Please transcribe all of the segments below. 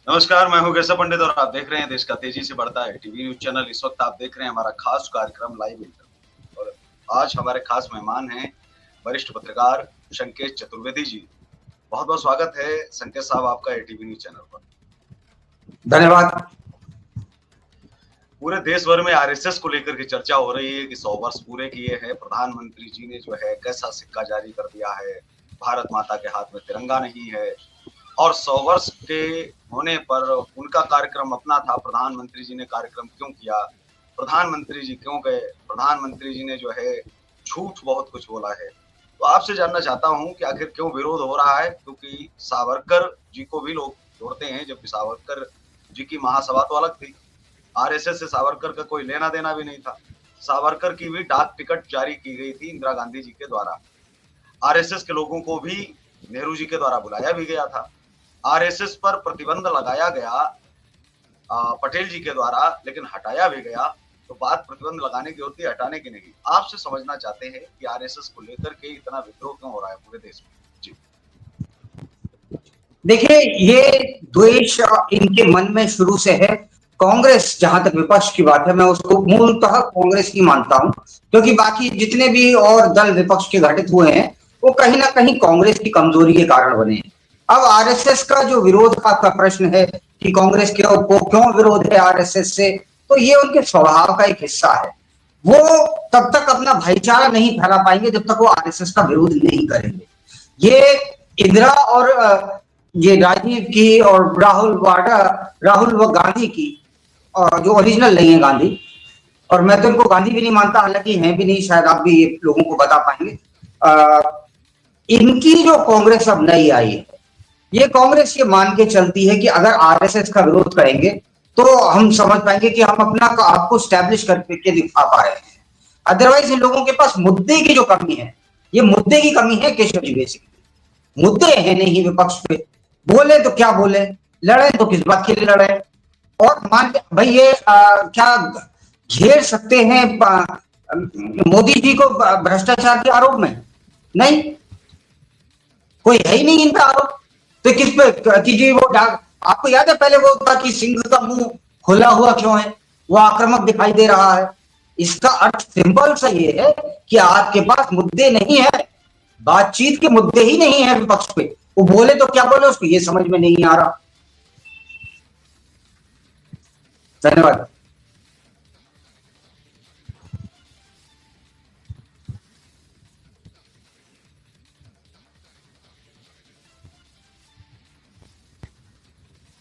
नमस्कार, मैं हूँ केशव पंडित और आप देख रहे हैं देश का तेजी से बढ़ता है टीवी न्यूज चैनल। इस वक्त आप देख रहे हैं हमारा खास कार्यक्रम लाइव इंटरव्यू और आज हमारे खास मेहमान हैं वरिष्ठ पत्रकार संकेत चतुर्वेदी जी। बहुत बहुत स्वागत है संकेत साहब आपका टीवी न्यूज चैनल पर। धन्यवाद। पूरे देश भर में आरएसएस को लेकर के चर्चा हो रही है कि 100 वर्ष पूरे किए हैं। प्रधानमंत्री जी ने जो है कैसा सिक्का जारी कर दिया है, भारत माता के हाथ में तिरंगा नहीं है और 100 वर्ष के होने पर उनका कार्यक्रम अपना था। प्रधानमंत्री जी ने कार्यक्रम क्यों किया, प्रधानमंत्री जी क्यों गए, प्रधानमंत्री जी ने जो है झूठ बहुत कुछ बोला है। तो आपसे जानना चाहता हूं कि आखिर क्यों विरोध हो रहा है, क्योंकि सावरकर जी को भी लोग जोड़ते हैं, जबकि सावरकर जी की महासभा तो अलग थी। आरएसएस से सावरकर का कोई लेना देना भी नहीं था। सावरकर की भी डाक टिकट जारी की गई थी इंदिरा गांधी जी के द्वारा। आरएसएस के लोगों को भी नेहरू जी के द्वारा बुलाया भी गया था। आरएसएस पर प्रतिबंध लगाया गया पटेल जी के द्वारा, लेकिन हटाया भी गया। तो बात प्रतिबंध लगाने की होती है, हटाने की नहीं। आपसे समझना चाहते हैं कि आरएसएस को लेकर के इतना विद्रोह क्यों हो रहा है पूरे देश में। जी देखिए, ये द्वेष इनके मन में शुरू से है। कांग्रेस, जहां तक विपक्ष की बात है, मैं उसको मूलतः कांग्रेस की मानता हूं, क्योंकि बाकी जितने भी और दल विपक्ष के घटित हुए हैं वो कहीं ना कहीं कांग्रेस की कमजोरी के कारण बने हैं। अब आरएसएस का जो विरोध का प्रश्न है कि कांग्रेस को क्यों विरोध है आरएसएस से, तो ये उनके स्वभाव का एक हिस्सा है। वो तब तक अपना भाईचारा नहीं फैला पाएंगे जब तक वो आरएसएस का विरोध नहीं करेंगे। ये इंदिरा और ये राजीव की और राहुल व गांधी की, जो ओरिजिनल नहीं है गांधी, और मैं तो इनको गांधी भी नहीं मानता, हालांकि हैं भी नहीं, शायद आप भी लोगों को बता पाएंगे। इनकी जो कांग्रेस अब नई आई है, ये कांग्रेस ये मान के चलती है कि अगर आरएसएस का विरोध करेंगे तो हम समझ पाएंगे कि हम अपना आपको स्टैब्लिश करके दिखा पा रहे हैं। अदरवाइज इन लोगों के पास मुद्दे की जो कमी है, ये मुद्दे की कमी है केशव जी। बेसिकली मुद्दे है नहीं विपक्ष पे। बोले तो क्या बोले, लड़े तो किस बात के लिए लड़े, और मान के भाई ये क्या घेर सकते हैं मोदी जी को भ्रष्टाचार के आरोप में? नहीं, कोई है ही नहीं इन पे आरोप। तो किस पे कीजिए वो आपको याद है पहले वो था कि सिंह का मुंह खुला हुआ क्यों है, वो आक्रामक दिखाई दे रहा है। इसका अर्थ सिंपल सा ये है कि आपके पास मुद्दे नहीं है, बातचीत के मुद्दे ही नहीं है विपक्ष पे। वो बोले तो क्या बोले, उसको ये समझ में नहीं आ रहा। धन्यवाद।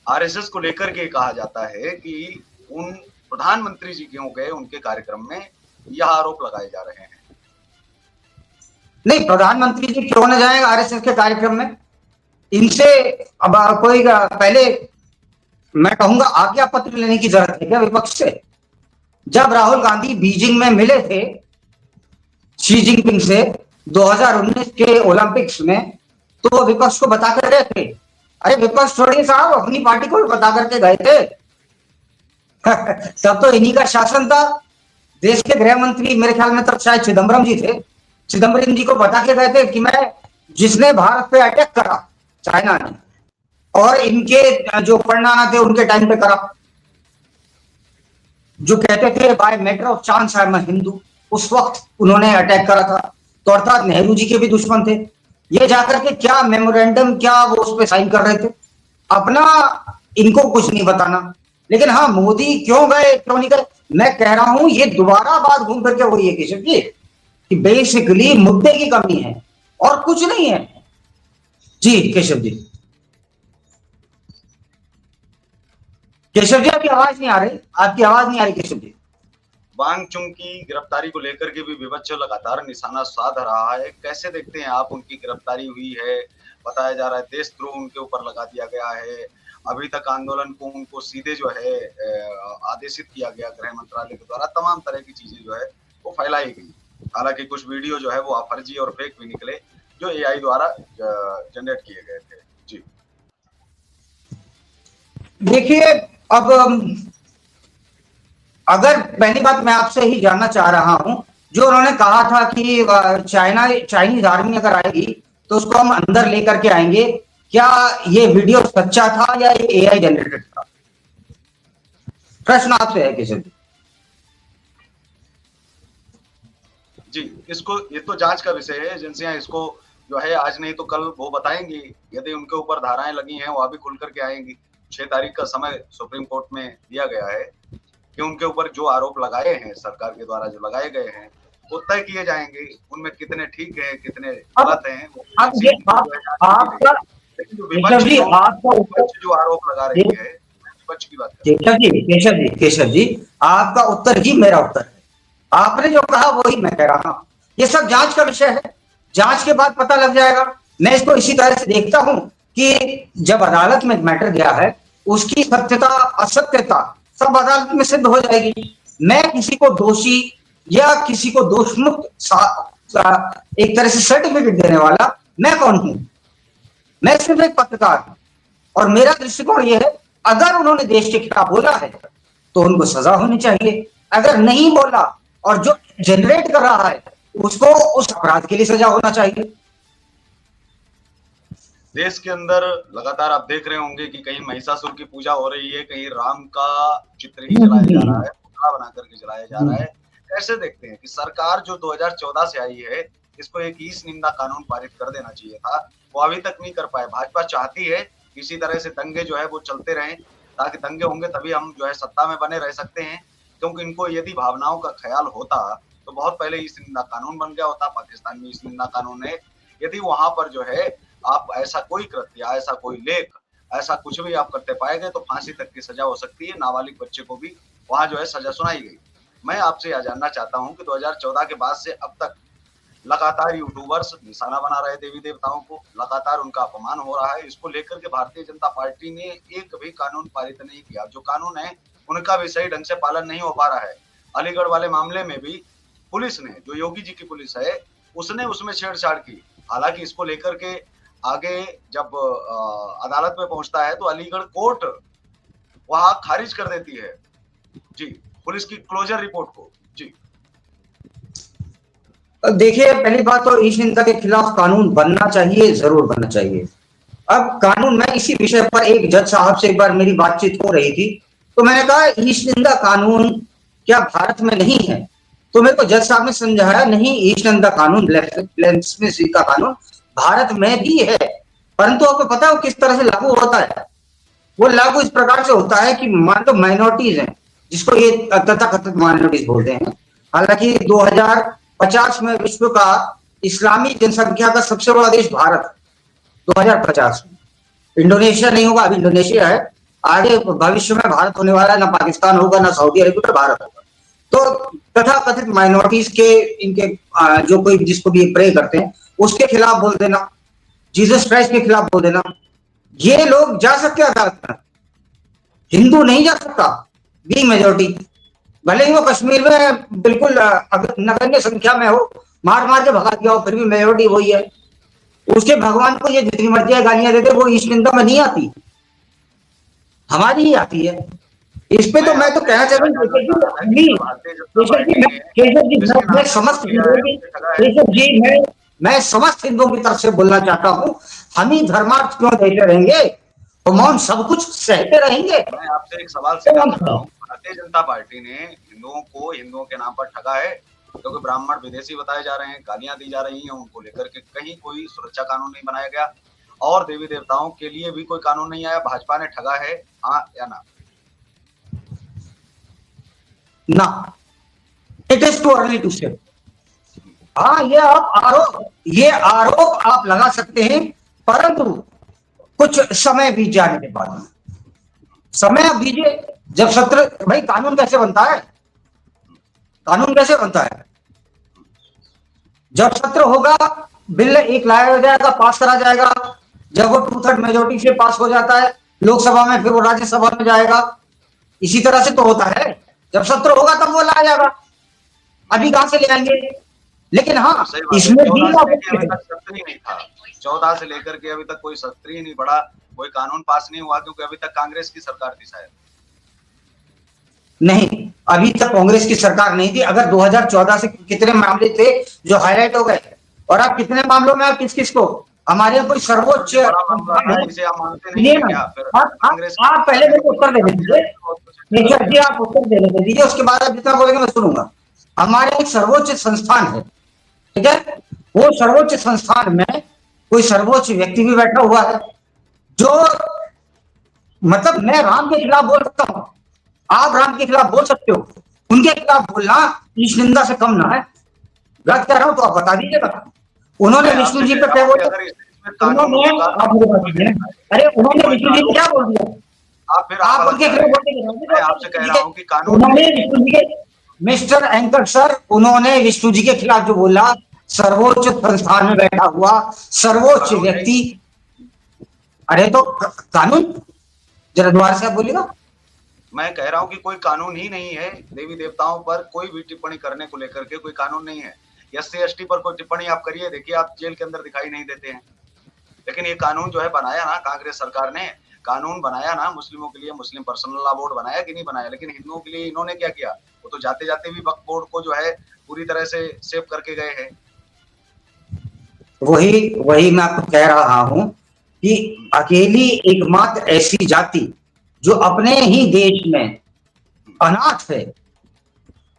आरएसएस को लेकर के कहा जाता है कि उन प्रधानमंत्री जी क्यों गए उनके कार्यक्रम में, यह आरोप लगाए जा रहे हैं। नहीं, प्रधानमंत्री जी क्यों न जाएगा आरएसएस के कार्यक्रम में? इनसे अब कोई पहले मैं कहूंगा आज्ञा पत्र लेने की जरूरत है क्या विपक्ष से? जब राहुल गांधी बीजिंग में मिले थे शी जिनपिंग से 2019 के ओलंपिक्स में, तो वो विपक्ष को बता कर गए थे। अरे विपक्ष थोड़ी साहब, अपनी पार्टी को भी बता करके गए थे। तब तो इन्हीं का शासन था। देश के गृह मंत्री मेरे ख्याल में तब शायद चिदम्बरम जी थे। चिदम्बरम जी को बता के गए थे कि मैं, जिसने भारत पे अटैक करा चाइना ने, और इनके जो परिणाम थे उनके टाइम पे करा, जो कहते थे by matter of chance I am Hindu, उस वक्त उन्होंने अटैक करा था। तो अर्थात नेहरू जी के भी दुश्मन थे। ये जाकर के क्या मेमोरेंडम, क्या वो उस पर साइन कर रहे थे? अपना इनको कुछ नहीं बताना। लेकिन हाँ, मोदी क्यों गए क्यों नहीं गए, मैं कह रहा हूं ये दोबारा बात घूम फिर के वही है केशव जी, कि बेसिकली मुद्दे की कमी है और कुछ नहीं है। जी केशव जी, केशव जी आपकी आवाज नहीं आ रही, आपकी आवाज नहीं आ रही केशव जी। वांगचुंग की गिरफ्तारी को लेकर के भी विपक्ष लगातार निशाना साध रहा है। कैसे देखते हैं आप, उनकी गिरफ्तारी हुई है, बताया जा रहा है देशद्रोह उनके ऊपर लगा दिया गया है। अभी तक आंदोलन को उनको सीधे जो है आदेशित किया गया गृह मंत्रालय के द्वारा, तमाम तरह की चीजें जो है वो फैलाई गई। हालांकि कुछ वीडियो जो है वो फर्जी और फेक भी निकले, जो एआई द्वारा जनरेट किए गए थे। जी देखिए, अब अगर पहली बात मैं आपसे ही जानना चाह रहा हूं, जो उन्होंने कहा था कि चाइनीज आर्मी अगर आएगी तो उसको हम अंदर लेकर के आएंगे, क्या ये वीडियो सच्चा था या ये एआई जनरेटेड था? प्रश्न आपसे है केशव जी। इसको, ये तो जांच का विषय है। एजेंसियां इसको जो है आज नहीं तो कल वो बताएंगी। यदि उनके ऊपर धाराएं लगी हैं वो अभी खुल करके आएंगी। 6 तारीख का समय सुप्रीम कोर्ट में दिया गया है कि उनके ऊपर जो आरोप लगाए हैं सरकार के द्वारा, जो लगाए गए हैं, वो तय किए जाएंगे। उनमें कितने ठीक है, कितने गलत हैं, अब ये आपका लेकिन जो केशव जी, आपका विपक्ष जो आरोप लगा रही है, विपक्ष की बात कर केशव जी, आपका उत्तर ही मेरा उत्तर है। आपने जो कहा वही मैं कह रहा हूं। ये सब जांच का विषय है, जांच के बाद पता लग जाएगा। मैं इसको इसी तरह से देखता हूं कि जब अदालत में मैटर गया है, उसकी सत्यता असत्यता सब अदालत में सिद्ध हो जाएगी। मैं किसी को दोषी या किसी को दोषमुक्त एक तरह से सर्टिफिकेट देने वाला मैं कौन हूं? मैं सिर्फ एक पत्रकार हूं और मेरा दृष्टिकोण यह है, अगर उन्होंने देश के खिलाफ बोला है तो उनको सजा होनी चाहिए। अगर नहीं बोला और जो जनरेट कर रहा है उसको उस अपराध के लिए सजा होना चाहिए। देश के अंदर लगातार आप देख रहे होंगे कि कहीं महिषासुर की पूजा हो रही है, कहीं राम का चित्र ही जलाया जा रहा है, पुतला बना करके जलाया जा रहा है। कैसे देखते हैं कि सरकार जो 2014 से आई है, इसको एक ईश निंदा कानून पारित कर देना चाहिए था, वो अभी तक नहीं कर पाए। भाजपा चाहती है इसी तरह से दंगे जो है वो चलते रहें, ताकि दंगे होंगे तभी हम जो है सत्ता में बने रह सकते हैं। क्योंकि इनको यदि भावनाओं का ख्याल होता तो बहुत पहले ईश निंदा कानून बन गया होता। पाकिस्तान में ईश निंदा कानून है। यदि वहां पर जो है आप ऐसा कोई कृत्य, ऐसा कोई लेख, ऐसा कुछ भी आप करते पाए गए तो फांसी तक की सजा हो सकती है। नाबालिग बच्चे को भी वहां जो है सजा सुनाई गई। मैं आपसे यह जानना चाहता हूं कि 2014 के बाद से अब तक लगातार यूट्यूबर्स निशाना बना रहे देवी देवताओं को, लगातार उनका अपमान हो रहा है। इसको लेकर के भारतीय जनता पार्टी ने एक भी कानून पारित नहीं किया। जो कानून है उनका भी सही ढंग से पालन नहीं हो पा रहा है। अलीगढ़ वाले मामले में भी पुलिस ने, जो योगी जी की पुलिस है, उसने उसमें छेड़छाड़ की। हालांकि इसको लेकर के आगे जब अदालत में पहुंचता है तो अलीगढ़ कोर्ट वहां खारिज कर देती है जी पुलिस की क्लोजर रिपोर्ट को। जी देखिए, पहली बात तो ईश निंदा के खिलाफ कानून बनना चाहिए, जरूर बनना चाहिए। अब कानून, मैं इसी विषय पर एक जज साहब से एक बार मेरी बातचीत हो रही थी, तो मैंने कहा ईश निंदा कानून क्या भारत में नहीं है? तो मेरे को जज साहब ने समझाया, नहीं, ईश निंदा कानून, ब्लैस्फेमी का कानून भारत में भी है, परंतु आपको पता है वो किस तरह से लागू होता है? वो लागू इस प्रकार से होता है कि मान लो माइनॉरिटीज हैं, जिसको ये तथाकथित माइनॉरिटीज बोलते हैं। हालांकि 2050 में विश्व का इस्लामी जनसंख्या का सबसे बड़ा देश भारत है। 2050 में इंडोनेशिया नहीं होगा, अभी इंडोनेशिया है, आगे भविष्य में भारत होने वाला है। ना पाकिस्तान होगा, ना सऊदी अरेबिया, भारत होगा। तो तथाकथित माइनॉरिटीज के, इनके जो कोई जिसको भी प्रे करते हैं उसके खिलाफ बोल देना, जीसस क्राइस्ट के खिलाफ बोल देना, ये लोग जा सकते हैं अदालत में। हिंदू नहीं जा सकता, बी मेजोरिटी, भले ही वो कश्मीर में बिल्कुल नगण्य संख्या में हो, मार मार के भगा दिया हो, फिर भी मेजोरिटी वही है। उसके भगवान को ये जितनी मर्जी गालियां देते वो ईश निंदा में नहीं आती, हमारी ही आती है। इस पे तो मैं तो कहना चाहता हूँ मैं समस्त हिंदुओं की तरफ से बोलना चाहता हूँ, हम ही धर्मार्थ क्यों देते रहेंगे, तो मौन सब कुछ सहते रहेंगे। मैं आपसे एक सवाल सीधा करता हूँ, भारतीय जनता पार्टी ने हिंदुओं को हिंदुओं के नाम पर ठगा है, क्योंकि ब्राह्मण विदेशी बताए जा रहे हैं, गालियां दी जा रही हैं, उनको लेकर के कहीं कोई सुरक्षा कानून नहीं बनाया गया और देवी देवताओं के लिए भी कोई कानून नहीं आया। भाजपा ने ठगा है, हाँ या ना? ना, it is too early to say. हाँ, ये आरोप आप लगा सकते हैं, परंतु कुछ समय बीत जाने के बाद, समय अब बीजे, जब सत्र, भाई कानून कैसे बनता है? कानून कैसे बनता है? जब सत्र होगा, बिल एक लाया जाएगा, पास करा जाएगा, जब वो 2/3 मेजोरिटी से पास हो जाता है लोकसभा में, फिर वो राज्यसभा में जाएगा। इसी तरह से तो होता है, जब सत्र होगा तब वो लाया जाएगा। अभी कहां से ले आएंगे? लेकिन हाँ, इसमें भी सत्र ही नहीं था, 14 से लेकर के अभी तक कोई सत्र ही नहीं पड़ा, कोई कानून पास नहीं हुआ, क्योंकि अभी तक कांग्रेस की सरकार थी शायद। नहीं, अभी तक कांग्रेस की सरकार नहीं थी। अगर 2014 से कितने मामले थे जो हाईलाइट हो गए, और आप कितने मामलों में आप किस किस को हमारे यहाँ कोई सर्वोच्च बड़ा मामला संस्थान है, है? इसे आप मानते नहीं सुनिए है ना, क्या? फिर आप कांग्रेस आप पहले मेरे को उत्तर दे दीजिए। निखिल जी आप उत्तर दे दीजिए, उसके बाद आप जितना बोलेंगे मैं सुनूंगा। हमारे एक सर्वोच्च संस्थान है, ठीक है, वो सर्वोच्च संस्थान में कोई सर्वोच्च व्यक्ति भी बैठा हुआ है जो, मतलब मैं राम के खिलाफ बोल सकता हूँ, आप राम के खिलाफ बोल सकते हो, उनके खिलाफ बोलना इस निंदा से कम ना है। गलत कह रहा हूं तो आप बता दीजिएगा। उन्होंने मैं विष्णु आपसे जी कह पे रहा क्या हूँ कि बोला? अगर इसमें कानून उन्होंने, होगा आप मुझे बात सुनिए, अरे उन्होंने कोई विष्णु जी पे कानून, क्या बोल दिया? आप फिर आप आप अलग उनके कह खिलाफ रहे हैं। बोलते मैं आपसे कह रहा हूँ कि कानून उन्होंने विष्णु जी के, मिस्टर एंकर सर, उन्होंने विष्णु जी के खिलाफ जो बोला, सर्वोच्च संस्थान में बैठा हुआ सर्वोच्च कानून है, व्यक्ति, अरे तो कानून, जरा दोबारा से आप बोलिएगा। मैं कह रहा हूँ कि कोई कानून ही नहीं है। देवी देवताओं पर कोई भी टिप्पणी करने को लेकर के कोई कानून नहीं है। SC ST पर कोई टिप्पणी आप करिए, देखिए आप जेल के अंदर दिखाई नहीं देते हैं। लेकिन ये कानून जो है बनाया ना कांग्रेस सरकार ने, कानून बनाया ना मुस्लिमों के लिए, मुस्लिम पर्सनल लॉ बोर्ड बनाया कि नहीं बनाया, लेकिन हिंदुओं के लिए इन्होंने क्या किया? वो तो जाते जाते भी वक्फ बोर्ड को जो है पूरी तरह से सेव करके गए हैं। वही वही मैं आपको कह रहा हूं कि अकेली एकमात्र ऐसी जाति जो अपने ही देश में अनाथ है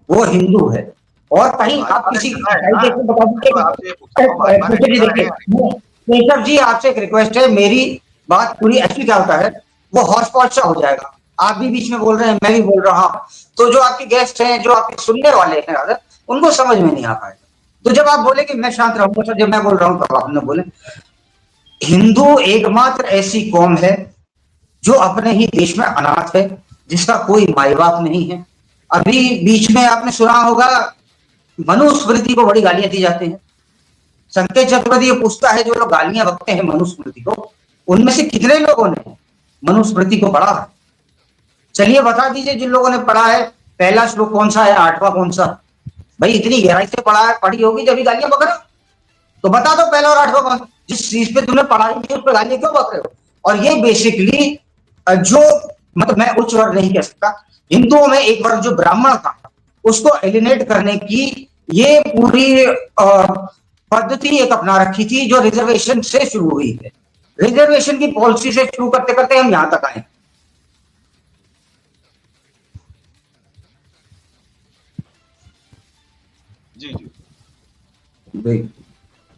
वो हिंदू है। और कहीं आप भाजपा ने किसी ठगा है ना। देश में बता मैं तो दीजिए। आपसे ये पूछ रहा हूँ, भाजपा ने जी ठगा देखिए, है। केशव जी आपसे एक रिक्वेस्ट है, मेरी बात पूरी, एक्चुअली क्या होता है वो हॉट स्पॉट सा हो जाएगा, आप भी बीच में बोल रहे हैं, मैं भी बोल रहा हूं, तो जो आपके गेस्ट हैं, जो आपके सुनने वाले हैं अगर, उनको समझ में नहीं आ पाएगा। तो जब आप बोले कि मैं शांत रहूंगा सर, जब मैं बोल रहा हूं तब आप न बोले। हिंदू एकमात्र ऐसी कौम है जो अपने ही देश में अनाथ है, जिसका कोई माई बाप नहीं है। अभी बीच में आपने सुना होगा मनुस्मृति को बड़ी गालियां दी जाती हैं। संकेत चतुर्वेदी ये पूछता है, जो लोग गालियां बकते हैं मनुस्मृति को, उनमें से कितने लोगों ने मनुस्मृति को पढ़ा है? चलिए बता दीजिए, जिन लोगों ने पढ़ा है, पहला श्लोक कौन सा है, 8वां कौन सा? भाई इतनी गहराई से पढ़ा है, पढ़ी होगी जब गालियां बक रहे हो, तो बता दो पहला और 8वां कौन? जिस चीज पे तुमने पढ़ाई की उस पर गालियां क्यों बक रहे हो? और ये बेसिकली जो, मतलब मैं उच्च वर्ग नहीं कह सकता, हिंदुओं में एक वर्ग जो ब्राह्मण था उसको एलिनेट करने की ये पूरी पद्धति एक अपना रखी थी, जो रिजर्वेशन से शुरू हुई है। रिजर्वेशन की पॉलिसी से शुरू करते करते हम यहां तक आए। जी जी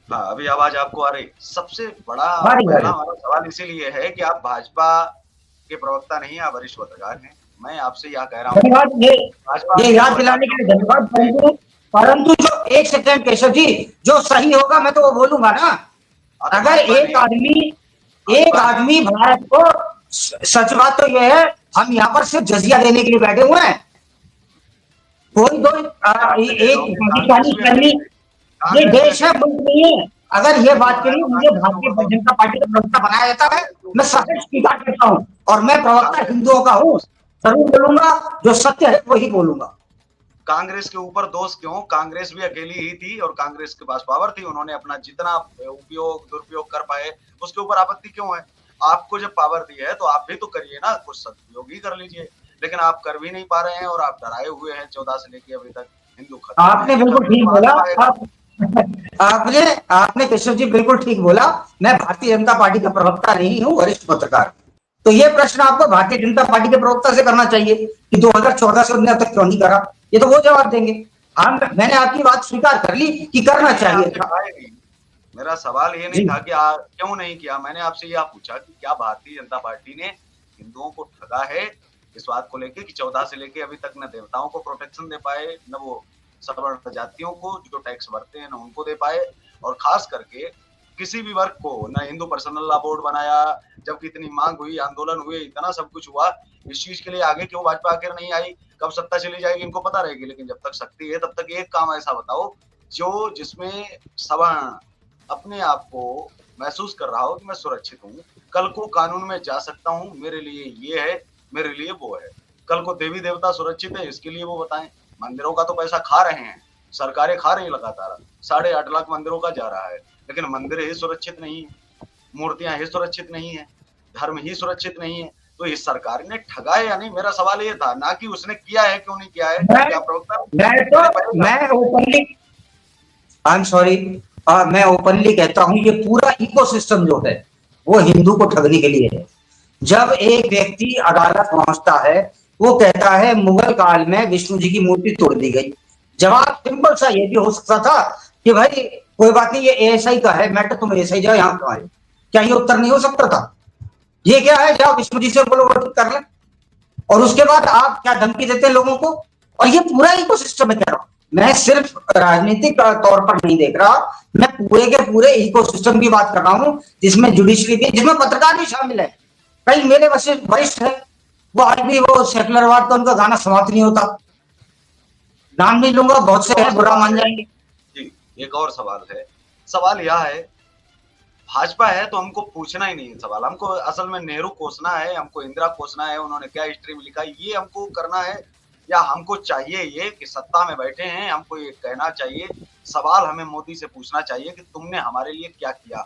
हाँ, अभी आवाज आपको आ रही? सबसे बड़ा पहला हमारा सवाल इसीलिए है कि आप भाजपा के प्रवक्ता नहीं, आप वरिष्ठ पत्रकार हैं। मैं आपसे यह कह रहा हूँ, ये याद दिलाने के लिए धन्यवाद, परंतु जो एक सेकंड केशव जी, जो सही होगा मैं तो वो बोलूंगा ना। अगर एक आदमी भारत को, सच बात तो यह है, हम यहाँ पर सिर्फ जजिया देने के लिए बैठे हुए हैं, कोई दो एक पाकिस्तानी, ये देश है, मुल्क नहीं है। अगर ये बात के लिए मुझे भारतीय जनता पार्टी का प्रवक्ता बनाया जाता है, मैं सहज स्वीकार करता हूँ, और मैं प्रवक्ता हिंदुओं का हूँ, जरूर बोलूंगा, जो सत्य है वही बोलूंगा। कांग्रेस के ऊपर दोष क्यों? कांग्रेस भी अकेली ही थी और कांग्रेस के पास पावर थी, उन्होंने अपना जितना उपयोग दुरुपयोग कर पाए, उसके ऊपर आपत्ति क्यों है? आपको जब पावर दी है तो आप भी तो करिए ना, कुछ सदुपयोग ही कर लीजिए। लेकिन आप कर भी नहीं पा रहे हैं और आप डराए हुए हैं 14 से लेके अभी तक। हिंदू खत्म, आपने बिल्कुल ठीक बोला, आपने केशव जी बिल्कुल ठीक बोला। मैं भारतीय जनता पार्टी का प्रवक्ता नहीं हूँ, वरिष्ठ पत्रकार। तो ये प्रश्न आपको भारतीय जनता पार्टी के प्रवक्ता से करना चाहिए कि 2014 से उन्होंने अब तक क्यों नहीं करा, ये तो वो जवाब देंगे। हम, मैंने आपकी बात स्वीकार कर ली कि करना चाहिए था। मेरा सवाल ये नहीं था कि क्यों नहीं किया, मैंने आपसे यह पूछा कि क्या भारतीय जनता पार्टी ने हिंदुओं को ठगा है इस बात को लेके कि 14 से लेके अभी तक न देवताओं को प्रोटेक्शन दे पाए, न वो सवर्ण जातियों को जो टैक्स भरते हैं न उनको दे पाए, और खास करके किसी भी वर्ग को न हिंदू पर्सनल लॉ बोर्ड बनाया, जबकि इतनी मांग हुई, आंदोलन हुए, इतना सब कुछ हुआ, इस चीज के लिए आगे क्यों भाजपा आखिर नहीं आई? कब सत्ता चली जाएगी इनको पता रहेगी, लेकिन जब तक शक्ति है तब तक एक काम ऐसा बताओ जो जिसमें सवर्ण अपने आप को महसूस कर रहा हो कि मैं सुरक्षित हूँ, कल को कानून में जा सकता हूँ, मेरे लिए ये है, मेरे लिए वो है। कल को देवी देवता सुरक्षित है, इसके लिए वो बताएं। मंदिरों का तो पैसा खा रहे हैं, सरकारें खा रही लगातार, 8.5 लाख मंदिरों का जा रहा है, लेकिन मंदिर ही सुरक्षित नहीं है, मूर्तियां ही सुरक्षित नहीं है, धर्म ही सुरक्षित नहीं है। तो इस सरकार ने ठगा है या नहीं, मेरा सवाल ये था, ना कि उसने किया है क्यों नहीं किया है। क्या प्रवक्ता, मैं ओपनली, आई एम सॉरी, मैं ओपनली कहता हूं ये पूरा इकोसिस्टम जो है वो हिंदू को ठगने के लिए है। जब एक व्यक्ति अदालत पहुंचता है, वो कहता है मुगल काल में विष्णु जी की मूर्ति तोड़ दी गई। जवाब सिंपल सा ये भी हो सकता था कि भाई कोई बात नहीं, ये एएसआई का है मैटर, तुम एएसआई जाओ, यहाँ क्यों आए? क्या ये उत्तर नहीं हो सकता था? ये क्या है, जाओ विष्णु जी से बोलो वो ठीक कर ले। और उसके बाद आप क्या धमकी देते हैं लोगों को? और ये पूरा इकोसिस्टम है, कह रहा हूं मैं, सिर्फ राजनीतिक तौर पर नहीं देख रहा, मैं पूरे के पूरे इकोसिस्टम की बात कर रहा हूं, जिसमें जुडिशरी भी, जिसमें पत्रकार भी शामिल है। कई मेरे वरिष्ठ है, वो आज भी वो सेकुलरवाद का उनका गाना समाप्त नहीं होता। नाम नहीं लूंगा, बहुत से है, बुरा मान जाएंगे। जी, एक और सवाल है। सवाल यह है, भाजपा है तो हमको पूछना ही नहीं है सवाल, हमको असल में नेहरू कोसना है, हमको इंदिरा कोसना है, उन्होंने क्या हिस्ट्री में लिखा ये हमको करना है, या हमको चाहिए ये कि सत्ता में बैठे हैं, हमको ये कहना चाहिए, सवाल हमें मोदी से पूछना चाहिए कि तुमने हमारे लिए क्या किया।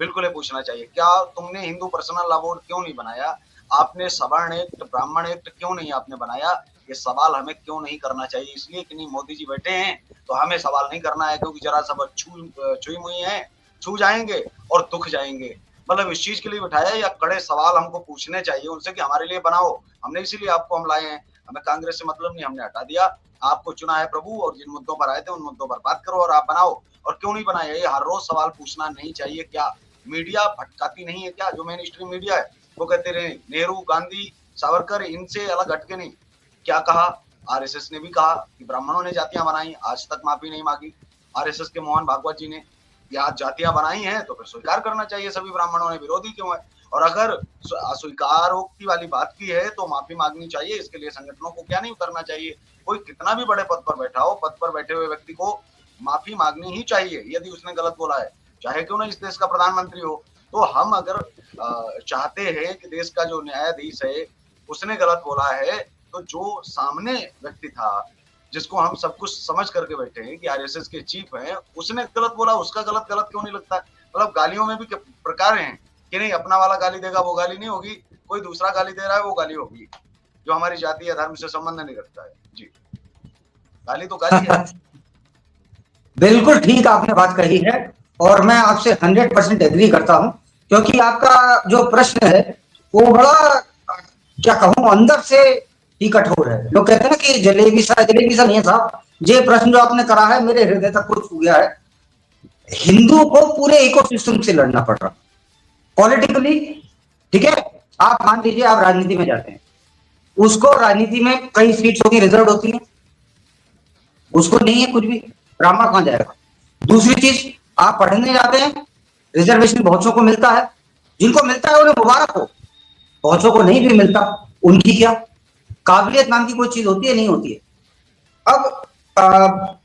बिल्कुल ये पूछना चाहिए, क्या तुमने हिंदू पर्सनल लॉ बोर्ड क्यों नहीं बनाया, आपने सवर्ण एक्ट, ब्राह्मण एक्ट क्यों नहीं आपने बनाया? ये सवाल हमें क्यों नहीं करना चाहिए? इसलिए कि नहीं मोदी जी बैठे हैं तो हमें सवाल नहीं करना है, क्योंकि जरा सब छुई मुई है, छू जाएंगे और दुख जाएंगे। मतलब इस चीज के लिए बिठाया, या कड़े सवाल हमको पूछने चाहिए उनसे कि हमारे लिए बनाओ, हमने इसीलिए आपको हम लाए हैं, हमें कांग्रेस से मतलब नहीं, हमने हटा दिया, आपको चुना है प्रभु, और जिन मुद्दों पर आए थे उन मुद्दों पर बात करो और आप बनाओ। और क्यों नहीं बनाया, ये हर रोज सवाल पूछना नहीं चाहिए क्या? मीडिया भटकाती नहीं है क्या? जो मेन स्ट्रीम मीडिया है वो कहते रहे नेहरू, गांधी, सावरकर, इनसे अलग हटके नहीं। क्या कहा? आरएसएस ने भी कहा कि ब्राह्मणों ने जातियां बनाई, आज तक माफी नहीं मांगी। आरएसएस के मोहन भागवत जी ने या जातियां बनाई हैं तो फिर स्वीकार करना चाहिए सभी ब्राह्मणों ने, विरोधी क्यों है? और अगर अस्वीकारोक्ति वाली बात की है तो माफी मांगनी चाहिए, इसके लिए संगठनों को क्या नहीं उतरना चाहिए? कोई कितना भी बड़े पद पर बैठा हो, पद पर बैठे हुए व्यक्ति को माफी मांगनी ही चाहिए यदि उसने गलत बोला है, चाहे क्यों ना इस देश का प्रधानमंत्री हो। तो हम अगर चाहते हैं कि देश का जो न्यायाधीश है उसने गलत बोला है, तो जो सामने व्यक्ति था जिसको हम सब कुछ समझ करके बैठे हैं कि आरएसएस के चीफ हैं, उसने गलत बोला, उसका गलत गलत क्यों नहीं लगता है? मतलब गालियों में भी प्रकार हैं कि नहीं, अपना वाला गाली देगा वो गाली नहीं होगी, कोई दूसरा गाली दे रहा है वो गाली होगी, जो हमारी जाति या धर्म से संबंध नहीं रखता है। जी, गाली तो गाली है। बिल्कुल ठीक आपने बात कही है, और मैं आपसे 100% एग्री करता हूं, क्योंकि आपका जो प्रश्न है वो बड़ा, क्या कहूं, अंदर से ही कठोर है। लोग कहते हैं ना कि जलेबी सा नहीं है साहब, ये प्रश्न जो आपने करा है मेरे हृदय तक को छू गया है। हिंदू को पूरे इकोसिस्टम से लड़ना पड़ रहा पॉलिटिकली, ठीक है। आप मान लीजिए आप राजनीति में जाते हैं, उसको राजनीति में कई सीट्स की रिजर्व होती है, उसको नहीं है कुछ भी, ब्राह्मण कहां जाएगा? दूसरी चीज, आप पढ़ने जाते हैं, रिजर्वेशन बहुत सौ को मिलता है, जिनको मिलता है उन्हें मुबारक हो, बहुत सौ को नहीं भी मिलता, उनकी क्या? काबिलियत नाम की कोई चीज होती है? नहीं होती है। अब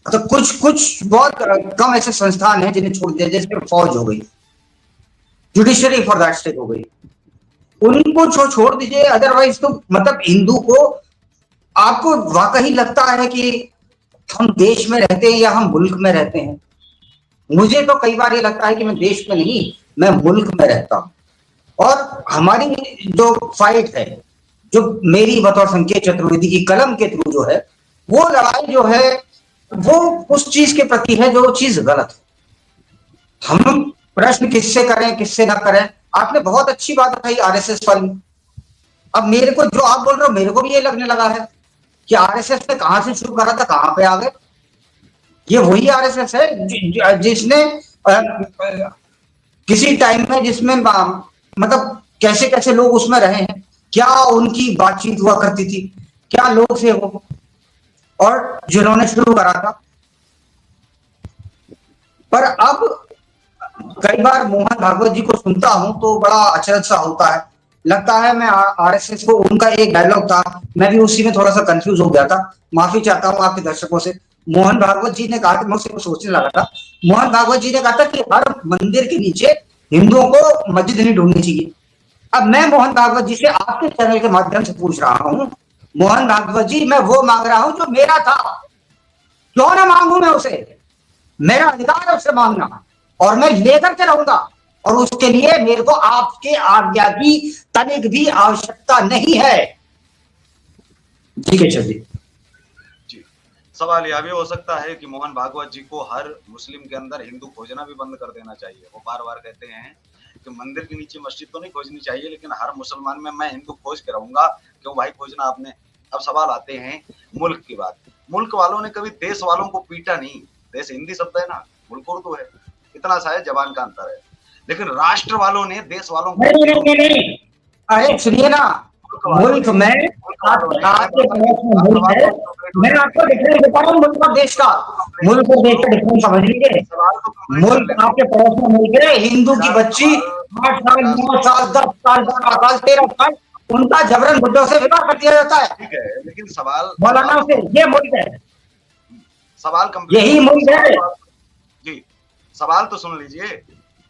तो कुछ बहुत कम ऐसे संस्थान हैं जिन्हें छोड़ दिया, जैसे फौज हो गई, जुडिशरी फॉर दैट स्टेट हो गई, उनको छोड़ दीजिए। अदरवाइज तो मतलब हिंदू को, आपको वाकई लगता है कि हम देश में रहते हैं या हम मुल्क में रहते हैं? मुझे तो कई बार ये लगता है कि मैं देश में नहीं, मैं मुल्क में रहता हूं। और हमारी जो फाइट है, जो मेरी बतौर संकेत चतुर्वेदी की कलम के थ्रू जो है, वो लड़ाई जो है वो उस चीज के प्रति है जो चीज गलत है। हम प्रश्न किससे करें किससे ना करें, आपने बहुत अच्छी बात कही आरएसएस वाली। अब मेरे को जो आप बोल रहे हो, मेरे को भी ये लगने लगा है कि आरएसएस ने कहां से शुरू करा था, कहां पे आ गए। ये वही आरएसएस है जिसने किसी टाइम में, जिसमें मतलब कैसे कैसे लोग उसमें रहे हैं, क्या उनकी बातचीत हुआ करती थी, क्या लोग थे वो, और जिन्होंने शुरू करा था। पर अब कई बार मोहन भागवत जी को सुनता हूं तो बड़ा अचरज सा होता है, लगता है मैं आरएसएस को, उनका एक डायलॉग था, मैं भी उसी में थोड़ा सा कंफ्यूज हो गया था, माफी चाहता हूं आपके दर्शकों से। मोहन भागवत जी ने कहा, मैं उसे सोचने लगा था, मोहन भागवत जी ने कहा था कि हर मंदिर के नीचे हिंदुओं को मस्जिद नहीं ढूंढनी चाहिए। अब मैं मोहन भागवत जी से आपके चैनल के माध्यम से पूछ रहा हूं, मोहन भागवत जी, मैं वो मांग रहा हूं जो मेरा था, क्यों ना मांगू मैं उसे, मेरा अधिकार है उससे मांगना, और मैं लेकर के रहूंगा, और उसके लिए मेरे को आपके आज्ञा की तनिक भी आवश्यकता नहीं है। जी केशव जी। सवाल यह भी हो सकता है कि मोहन भागवत जी को हर मुस्लिम के अंदर हिंदू खोजना भी बंद कर देना चाहिए। वो बार-बार कहते हैं कि मंदिर के नीचे मस्जिद तो नहीं खोजनी चाहिए, लेकिन हर मुसलमान में मैं हिंदू खोज के रहूँगा। क्यों भाई खोजना आपने? अब सवाल आते हैं मुल्क की बात। मुल्क वालों ने कभी देश वालों को पीटा नहीं। देश हिंदी शब्द है ना, मुल्क उर्दू है। इतना सा है, ज़बान का अंतर है। लेकिन राष्ट्र वालों ने देश वालों को नहीं नहीं नहीं नहीं, अरे सुनिए ना, मुल्क में आपके पड़ोस में मुल्क है, मैं आपको डिफरेंस बता रहा हूँ मुल्क और देश का। मुल्क और देश का डिफरेंस समझ लीजिए। मुल्क आपके पड़ोस में मुल्क है, हिंदू की बच्ची 8 साल 9 साल 10 साल 12 साल 13 साल उनका जबरन बुड्ढों से विवाह कर दिया जाता है। ठीक है, लेकिन सवाल मौलाना से, ये मुल्क है, सवाल कंप्लीट, यही मुल्क है जी। सवाल तो सुन लीजिए।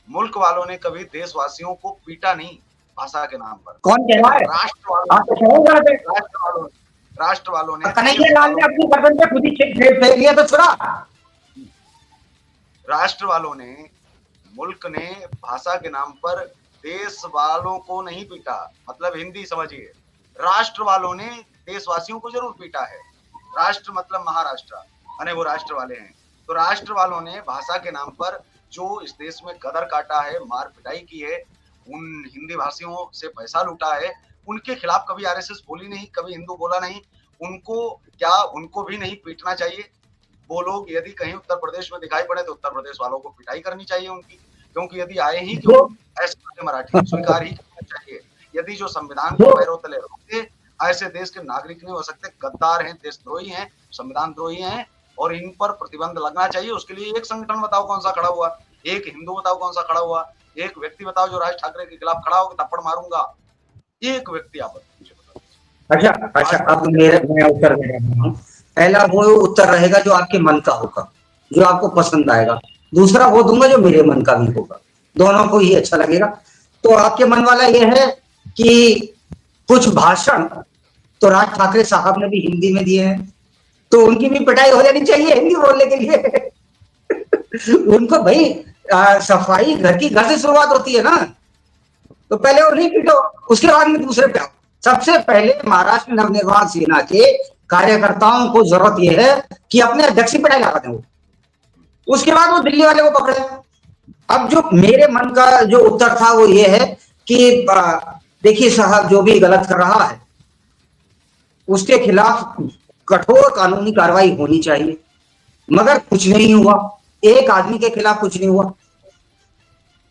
मुल्क वालों ने कभी देशवासियों को पीटा नहीं भाषा के नाम पर। कौन कह रहा है? राष्ट्र वालों ने कन्हैया लाल ने अपनी गर्दन पे खुद ही फेंक लिया तो छुड़ा। राष्ट्र वालों ने, मुल्क ने भाषा के नाम पर देश वालों को नहीं पीटा। मतलब हिंदी समझिए, राष्ट्र वालों ने देशवासियों को जरूर पीटा है। राष्ट्र मतलब महाराष्ट्र, यानी वो राष्ट्र वाले हैं। तो राष्ट्र वालों ने भाषा के नाम पर जो इस देश में गदर काटा है, मार पिटाई की है, उन हिंदी भाषियों से पैसा लूटा है, उनके खिलाफ कभी आरएसएस बोली नहीं, कभी हिंदू बोला नहीं। उनको क्या, उनको भी नहीं पीटना चाहिए? वो लोग यदि कहीं उत्तर प्रदेश में दिखाई पड़े तो उत्तर प्रदेश वालों को पिटाई करनी चाहिए उनकी, क्योंकि यदि आए ही क्यों ऐसे मराठी स्वीकार ही करना चाहिए। यदि जो संविधान के पैरों तले रोके ऐसे देश के नागरिक नहीं हो सकते, गद्दार हैं, देशद्रोही हैं, संविधान द्रोही हैं, और इन पर प्रतिबंध लगना चाहिए। उसके लिए एक संगठन बताओ कौन सा खड़ा हुआ, एक हिंदू बताओ कौन सा खड़ा हुआ, एक व्यक्ति बताओ जो राज ठाकरे के खिलाफ खड़ा होकर थप्पड़ मारूंगा, एक व्यक्ति आप मुझे बताओ। अच्छा अच्छा, अब मैं उत्तर दे रहा हूँ। पहला वो उत्तर रहेगा जो आपके मन का होगा, जो आपको पसंद आएगा। दूसरा वो दूंगा जो मेरे मन का भी होगा, दोनों को ही अच्छा लगेगा। तो आपके मन वाला ये है कि कुछ भाषण तो राज ठाकरे साहब ने भी हिंदी में दिए हैं, तो उनकी भी पिटाई हो जानी चाहिए हिंदी बोलने के लिए। उनको भाई सफाई घर की घर से शुरुआत होती है ना, तो पहले उन्हें पीटो, उसके बाद में दूसरे पे आओ। सबसे पहले महाराष्ट्र नवनिर्माण सेना के कार्यकर्ताओं को जरूरत यह है कि अपने अध्यक्ष की पिटाई लगा दें वो, उसके बाद वो दिल्ली वाले को पकड़े। अब जो मेरे मन का जो उत्तर था वो ये है कि देखिए साहब, जो भी गलत कर रहा है उसके खिलाफ कठोर कानूनी कार्रवाई होनी चाहिए, मगर कुछ नहीं हुआ। एक आदमी के खिलाफ कुछ नहीं हुआ,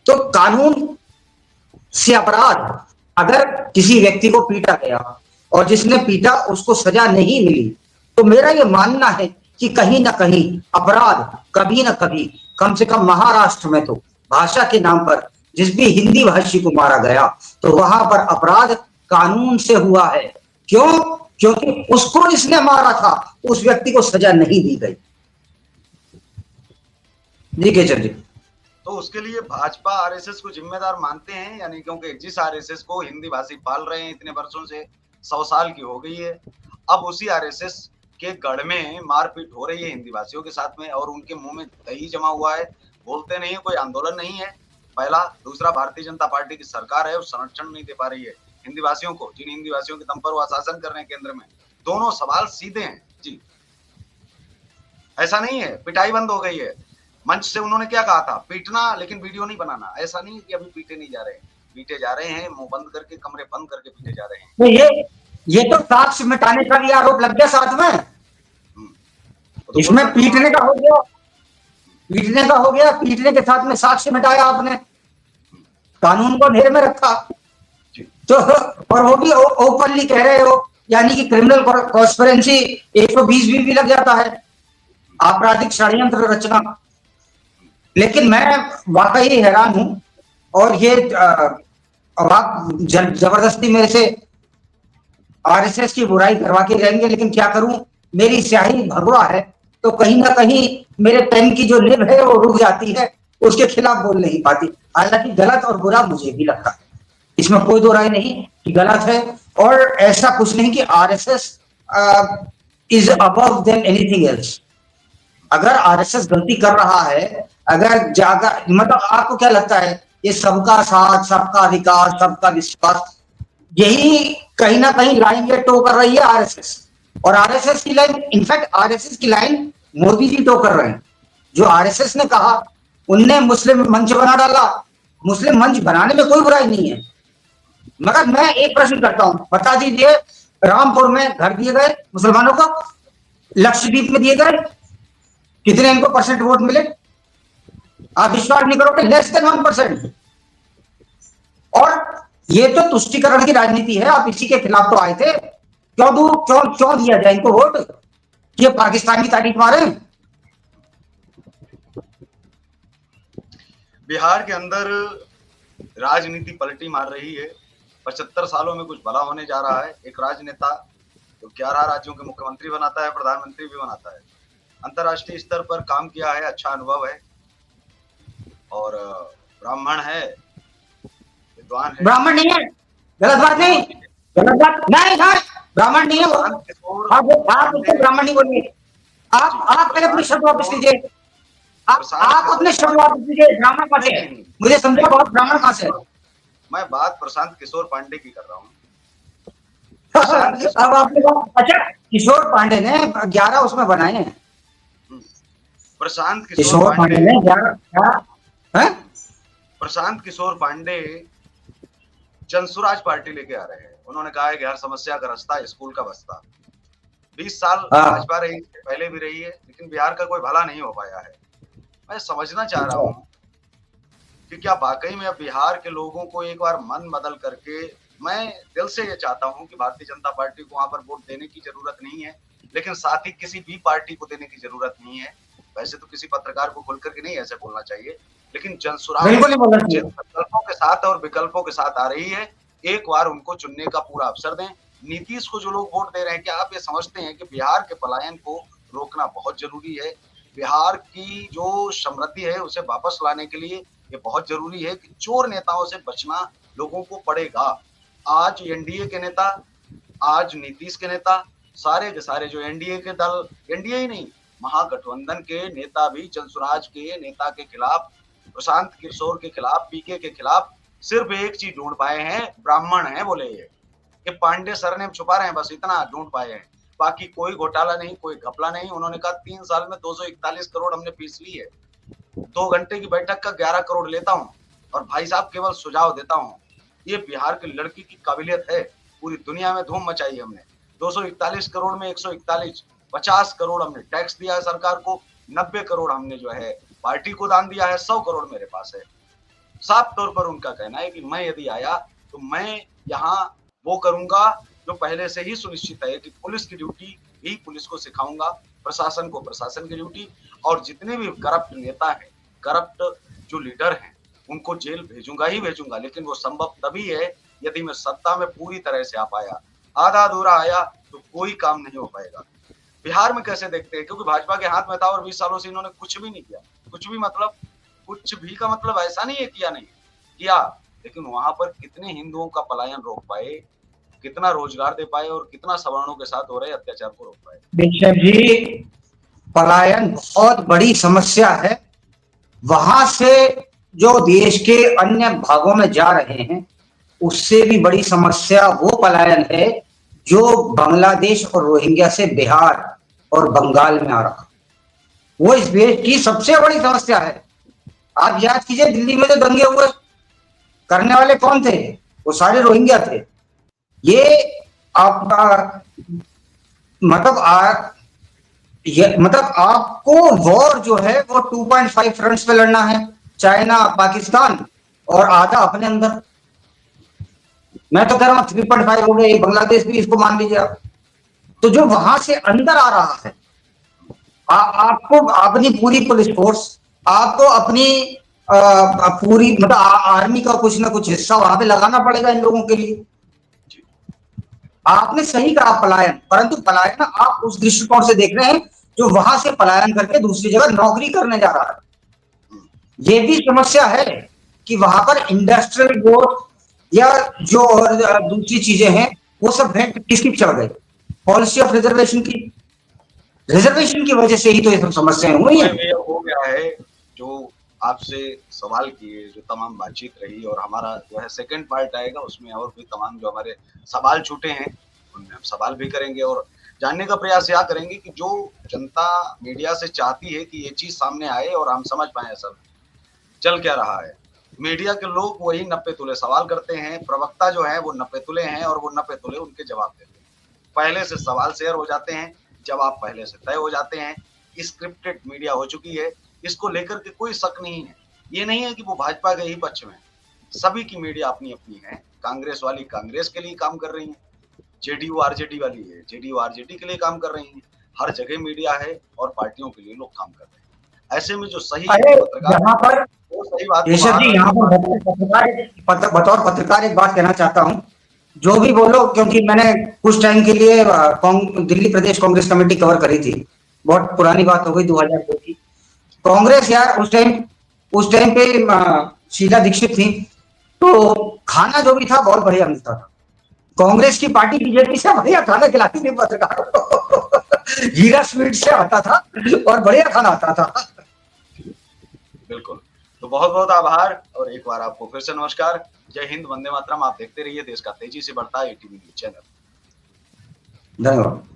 तो कानून से अपराध, अगर किसी व्यक्ति को पीटा गया और जिसने पीटा उसको सजा नहीं मिली, तो मेरा ये मानना है कि कहीं ना कहीं अपराध कभी ना कभी, कम से कम महाराष्ट्र में तो भाषा के नाम पर जिस भी हिंदी भाषी को मारा गया तो वहां पर अपराध कानून से हुआ है। क्यों? क्योंकि उसको जिसने मारा था उस व्यक्ति को सजा नहीं दी गई। जी केचर जी, तो उसके लिए भाजपा आरएसएस को जिम्मेदार मानते हैं यानी, क्योंकि जिस आरएसएस को हिंदी भाषी पाल रहे हैं इतने वर्षों से, 100 साल की हो गई है, अब उसी आरएसएस के गढ़ में मारपीट हो रही है हिंदी भाषियों के साथ में, और उनके मुंह में दही जमा हुआ है, बोलते नहीं है, कोई आंदोलन नहीं है। पहला। दूसरा, भारतीय जनता पार्टी की सरकार है, वो संरक्षण नहीं दे पा रही है हिंदी भाषियों को, जिन हिंदी भाषियों के दम पर वो शासन कर रहे हैं केंद्र में। दोनों सवाल सीधे हैं जी। ऐसा नहीं है पिटाई बंद हो गई है, मंच से उन्होंने क्या कहा था, पीटना लेकिन वीडियो नहीं बनाना। ऐसा नहीं है कि अभी पीटे नहीं जा रहे हैं, पीटे जा रहे हैं, मुंह बंद करके, कमरे बंद करके पीटे जा रहे हैं। तो ये तो साक्ष्य मिटाने का भी आरोप लग गया साथ में। तो इसमें पीटने का हो गया, पीटने का हो गया, पीटने के साथ में साक्ष्य मिटाया आपने, कानून को अंधेरे में रखा। तो और वो भी ओपनली कह रहे हो, यानी कि क्रिमिनल कॉन्स्पिरेंसी 120 भी लग जाता है, आपराधिक षड्यंत्र रचना। लेकिन मैं वाकई हैरान हूं, और ये अब आप जबरदस्ती मेरे से आरएसएस की बुराई करवा के रहेंगे, लेकिन क्या करूं, मेरी स्याही भगवा है, तो कहीं ना कहीं मेरे पेन की जो निब है वो रुक जाती है, उसके खिलाफ बोल नहीं पाती। हालांकि गलत और बुरा मुझे भी लगता है, इसमें कोई दो राय नहीं कि गलत है, और ऐसा कुछ नहीं कि RSS is above than anything else. अगर आरएसएस गलती कर रहा है, अगर जागा, मतलब आपको क्या लगता है, ये सबका साथ, सबका अधिकार, सबका विश्वास, यही कहीं ना कहीं लाइन ये टो कर रही है आरएसएस। और आरएसएस की लाइन, इनफैक्ट आरएसएस की लाइन मोदी जी तो कर रहे हैं। जो आरएसएस ने कहा, उनने मुस्लिम मंच बना डाला। मुस्लिम मंच बनाने में कोई बुराई नहीं है, मगर मैं एक प्रश्न करता हूं, बता दीजिए, रामपुर में घर दिए गए मुसलमानों को, लक्षद्वीप में दिए गए, कितने इनको परसेंट वोट मिले? आप विश्वास नहीं करोगे, लेस देन 1%। और ये तो तुष्टिकरण की राजनीति है, आप इसी के खिलाफ तो आए थे। क्यों दिया जाए इनको वोट? ये पाकिस्तान की तारीफ मारे। बिहार के अंदर राजनीति पलटी मार रही है। 75 सालों में कुछ भला होने जा रहा है। एक राजनेता जो 11 राज्यों के मुख्यमंत्री बनाता है, प्रधानमंत्री भी बनाता है, अंतर्राष्ट्रीय स्तर पर काम किया है, अच्छा अनुभव है, और ब्राह्मण है, विद्वान है। ब्राह्मण नहीं है, गलत बात नहीं, गलत बात नहीं है, ब्राह्मण नहीं है वो। आप उसको ब्राह्मण नहीं बोलिए। आप पहले अपने शब्द वापस लीजिए। आप अपने शब्द वापस लीजिए। ब्राह्मण कहाँ से है? मुझे समझा बहुत, ब्राह्मण कहाँ से है? मैं बात प्रशांत किशोर पांडे की कर रहा हूँ। अब आपने कहा, अच्छा किशोर पांडे ने 11 उसमें बनाए हैं। प्रशांत किशोर पांडे ने 11 प्रशांत किशोर पांडे जनसुराज पार्टी लेके आ रहे हैं। उन्होंने कहा है कि हर समस्या का रास्ता स्कूल का बस्ता। 20 साल भाजपा रही, पहले भी रही है, लेकिन बिहार का कोई भला नहीं हो पाया है। मैं समझना चाह रहा हूँ कि क्या वाकई में अब बिहार के लोगों को एक बार मन बदल करके, मैं दिल से ये चाहता हूँ कि भारतीय जनता पार्टी को वहां पर वोट देने की जरूरत नहीं है, लेकिन साथ ही किसी भी पार्टी को देने की जरूरत नहीं है। वैसे तो किसी पत्रकार को खुल करके नहीं ऐसे बोलना चाहिए, लेकिन जनसुराज जिन विकल्पों के साथ और विकल्पों के साथ आ रही है, एक बार उनको चुनने का पूरा अवसर दें। नीतीश को जो लोग वोट दे रहे हैं, क्या आप ये समझते हैं कि बिहार के पलायन को रोकना बहुत जरूरी है? बिहार की जो समृद्धि है उसे वापस लाने के लिए ये बहुत जरूरी है कि चोर नेताओं से बचना लोगों को पड़ेगा। आज एनडीए के नेता, आज नीतीश के नेता, सारे के सारे जो एनडीए के दल, एनडीए ही नहीं, महागठबंधन के नेता भी जनसुराज के नेता के खिलाफ, प्रशांत किशोर के खिलाफ, पीके के खिलाफ सिर्फ एक चीज ढूंढ पाए हैं, ब्राह्मण है बोले। ये पांडे सरनेम छुपा रहे हैं, बस इतना ढूंढ पाए हैं। बाकी कोई घोटाला नहीं, कोई घपला नहीं। उन्होंने कहा 3 साल में 241 करोड़ हमने फीस ली है। 2 घंटे की बैठक का 11 करोड़ लेता हूँ, और भाई साहब केवल सुझाव देता हूँ। ये बिहार की लड़की की काबिलियत है, पूरी दुनिया में धूम मचाई हमने। 241 करोड़ में 141, 50 करोड़ हमने टैक्स दिया है सरकार को, 90 करोड़ हमने जो है पार्टी को दान दिया है, 100 करोड़ मेरे पास है। साफ तौर पर उनका कहना है कि मैं यदि आया तो मैं यहाँ वो करूंगा जो पहले से ही सुनिश्चित है कि पुलिस की ड्यूटी भी पुलिस को सिखाऊंगा, प्रशासन को प्रशासन की ड्यूटी, और जितने भी करप्ट नेता हैं, करप्ट जो लीडर हैं, उनको जेल भेजूंगा ही भेजूंगा। लेकिन वो संभव तभी है यदि मैं सत्ता में पूरी तरह से आ पाया। आधा अधूरा आया तो कोई काम नहीं हो पाएगा। बिहार में कैसे देखते हैं, क्योंकि भाजपा के हाथ में था और 20 सालों से इन्होंने कुछ भी नहीं किया। कुछ भी मतलब, कुछ भी का मतलब ऐसा नहीं है किया नहीं किया, लेकिन वहां पर कितने हिंदुओं का पलायन रोक पाए, कितना रोजगार दे पाए, और कितना सवर्णों के साथ हो रहे अत्याचार को रोक पाए। बेशक जी, पलायन बहुत बड़ी समस्या है। वहां से जो देश के अन्य भागों में जा रहे हैं, उससे भी बड़ी समस्या वो पलायन है जो बांग्लादेश और रोहिंग्या से बिहार और बंगाल में आ रहा। वो इस देश की सबसे बड़ी समस्या है। आप याद कीजिए, दिल्ली में जो दंगे हुए, करने वाले कौन थे? वो सारे रोहिंग्या थे। ये आपका मतलब मतलब आपको वॉर जो है वो 2.5 फ्रंट्स पे लड़ना है, चाइना, पाकिस्तान और आधा अपने अंदर। मैं तो कह रहा हूं 3.5 हो गए, बांग्लादेश भी इसको मान लीजिए आप। तो जो वहां से अंदर आ रहा है, आपको अपनी पूरी पुलिस फोर्स, आपको अपनी पूरी मतलब आर्मी का कुछ ना कुछ हिस्सा वहां पे लगाना पड़ेगा इन लोगों के लिए। आपने सही कहा पलायन, परंतु पलायन आप उस दृष्टिकोण से देख रहे हैं जो वहां से पलायन करके दूसरी जगह नौकरी करने जा रहा है। ये भी समस्या है कि वहां पर इंडस्ट्रियल ग्रोथ या जो और दूसरी चीजें हैं वो सब भेंट किसकी चढ़ गई? पॉलिसी ऑफ रिजर्वेशन की। रिजर्वेशन की वजह से ही तो ये सब समस्याएं हुई हैं। हो गया है जो आपसे सवाल किए, जो तमाम बातचीत रही, और हमारा जो है सेकंड पार्ट आएगा, उसमें और भी तमाम जो हमारे सवाल छूटे हैं उनमें हम सवाल भी करेंगे। और जानने का प्रयास यह करेंगे कि जो जनता मीडिया से चाहती है कि ये चीज सामने आए और हम समझ पाए असल चल क्या रहा है। मीडिया के लोग वही नप्पे तुले सवाल करते हैं, प्रवक्ता जो है वो नप्पे तुले हैं और वो नप्पे तुले उनके जवाब देते हैं। पहले से सवाल शेयर हो जाते हैं, जवाब पहले से तय हो जाते हैं। स्क्रिप्टेड मीडिया हो चुकी है, इसको लेकर के कोई शक नहीं है। ये नहीं है कि वो भाजपा के ही पक्ष में, सभी की मीडिया अपनी अपनी है। कांग्रेस वाली कांग्रेस के लिए काम कर रही है, जेडीयू आरजेडी वाली है जेडीयू आरजेडी के लिए काम कर रही है। हर जगह मीडिया है और पार्टियों के लिए लोग काम कर रहे हैं। ऐसे में जो सही पत्रकार यहाँ पर वो सही बात केशव जी, यहाँ पर बतौर पत्रकार एक बात कहना चाहता हूँ। जो भी बोलो, क्योंकि मैंने कुछ टाइम के लिए दिल्ली प्रदेश कांग्रेस कमेटी कवर करी थी। बहुत पुरानी बात हो गई, 2002 की। कांग्रेस यार उस टाइम पे शीला दीक्षित थी, तो खाना जो भी था बहुत बढ़िया मिलता था। कांग्रेस की पार्टी बीजेपी से बढ़िया खाना खिलाती थी पत्रकारों को। हीरा स्वीट से आता था और बढ़िया खाना आता था। बिल्कुल। तो बहुत बहुत आभार और एक बार आपको फिर से नमस्कार। जय हिंद, वंदे मातरम। आप देखते रहिए देश का तेजी से बढ़ता एटीवी न्यूज चैनल। धन्यवाद।